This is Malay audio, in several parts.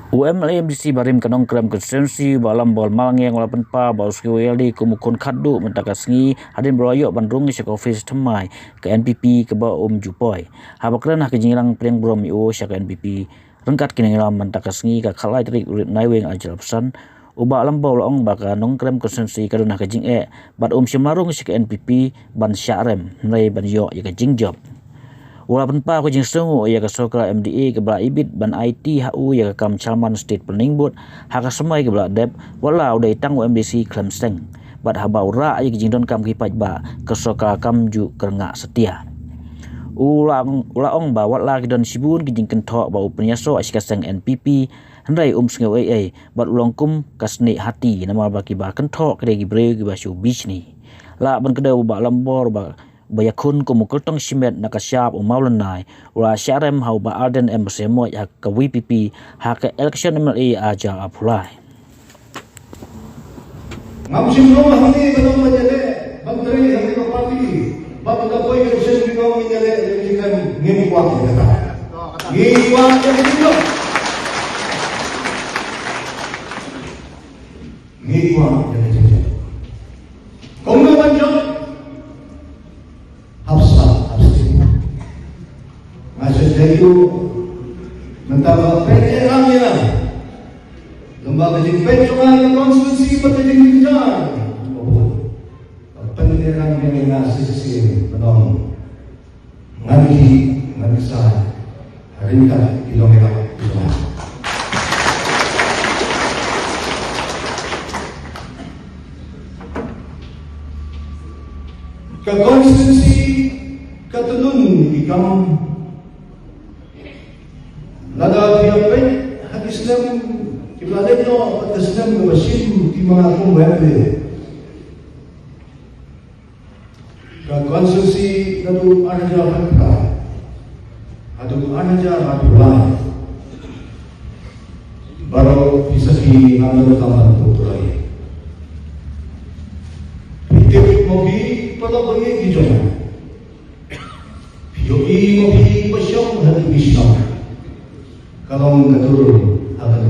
UMLMDC barim kanong kram konstituensi ba Lambor Malangeng walapan pa ba uski WLD kumukun khadu mentakas ngi hadin beroyok ban Rung syak office temai ke NPP ke ba Jupoi habakran ke jinglang preng brom yo syak NPP rengkat kini lam mentakas ngi ka khalai trik urip naiweng ajal pesan uba Lambor laong ba kanong kram konstituensi kaduna ke jing bat Symarung syak NPP ban syarem nai ban yo ya ke jing job walaupun pa ko jing sungu ya ka sokra MDA ke bla ibit ban IT HU ya ka kam Chairman State Planning Board ha ka semai ke bla dep wala udai tang MDC Klemsteng bat haba ura ya ke jing don kam ki paj ba ke sokra kam ju kernga setia ulaong ba wala ki don sibun ki jing kenthok ba upnyaso asikaseng NPP hendai sengaw bat ulongkum kasni hati nama ba ki ba kenthok ke gi bre ki ba shu bisni la ban kedau ba Lambor ba bayakun ko mukul tong simet nakasyap umaulanai ula syarem hau ba Arden emosemo ya ke WPP ha ke election MLA aja apulai ngamsim no handi banong majale bantri handi ko party bab ka koi election binong majale election ngim kwa kata ngim kwa election ngim kwa election kongga banjong itu mentaba PNR-nya lembaga pencuan konstitusi berkaitan dengan PNR yang sisi penolong nganti sah hari ini kilometer ke konstitusi ketulun di kaum Lada piapin hak Islam kibladet no at Islam mabasim di mga akong webe. Konstitusi nadu anaja hakka. Adu anaja rapulai. Baru bisa ki ngambil taman putrai. Pitip mobi pada bagi hijau. Yogi mobi pasyong hati bisnok. Kalau mengatur akan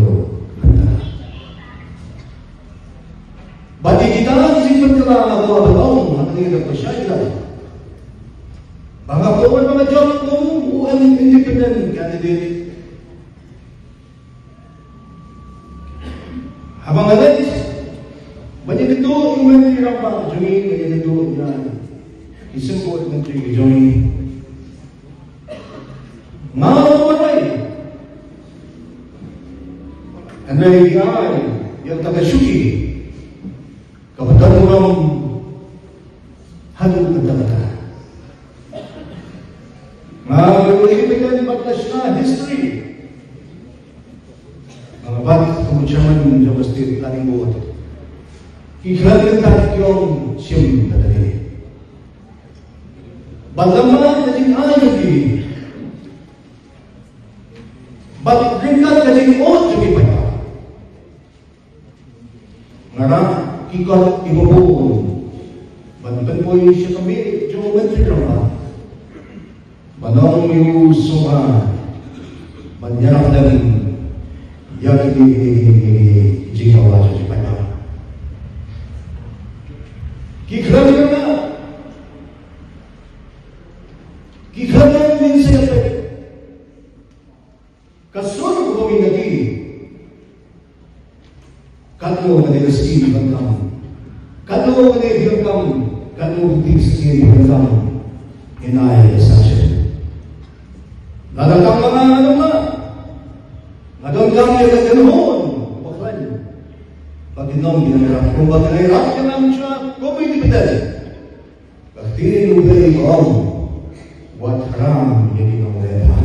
bagi kita simpan kelah betul akan kita percaya bangga kawan mga job UN independent candidate habang alat banyak itu UN dirambang join banyak itu yang disebut menteri join malamai andai yang tagasyuki kapatan orang hadu kata-kata mengirimkan 14 history mengabat kemucaman Jawa State Planning Board iklan tak yung siyam tadi bagaimana jadi ayat ini bagaimana jadi jadi banyak ngara ikot ibubuon banban po yung siya kami Jawa Menteri naman banong yung suha banyarak dan yak di jikawa sa Jipanya kikran din siya kasun ko minagi kalau ada rezeki di kamu, kalau ada hidup kamu, kalau bukti sendiri di kamu, inai sahaja. Lalu kamu mana? Adon kamu yang terhon, bukan? Bagi nom yang merah, kumbat merah yang namanya kopi di pedal. Kahti ubay kaum, buat haram yang dinamakan.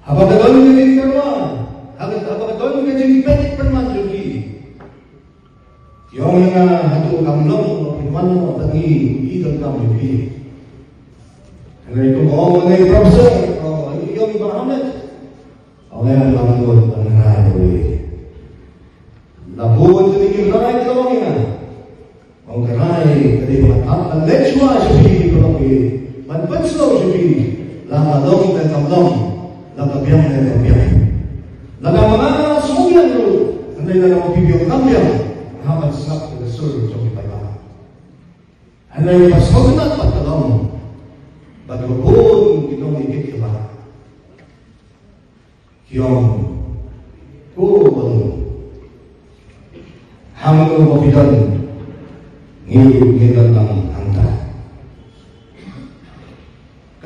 Apa kadang yang dikatakan? Apa kadang yang dikatakan? Yung hatu kamlong pimano tangi idol kami pi. Ngai ko mo ngai professor yung Muhammad. Away langod ang rawi. Labud ni kirai ko nga. Ang karai kadi matat ang Mynshwa siya ko pi. Manpanso siya pi. La dong na kamlong la kabyang na kabyang. Dalam mga sumugyan ko, anday na lang bibiyong kambyang, haman snap to the soul of ipala. Anday pasagunat patalong, bagapon ginong ikit iba. Kiyong kubang hanggang mabidan, ngilog-ngilog ng hangga.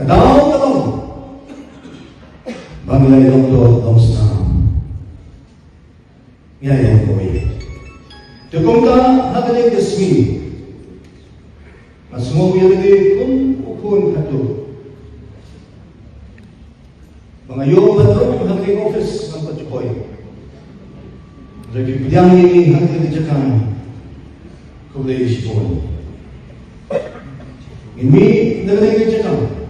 Kadang-kadang, banglay lang doon sa ngayong buhay. Tukong ka nagaling kasmi, mas mo yun kung ukun kato. Mga yung batrong hanggang office ng Pachukoy. Lagi bilang ini hanggang dijakan kulay sipon. Ini nagaling dijakan.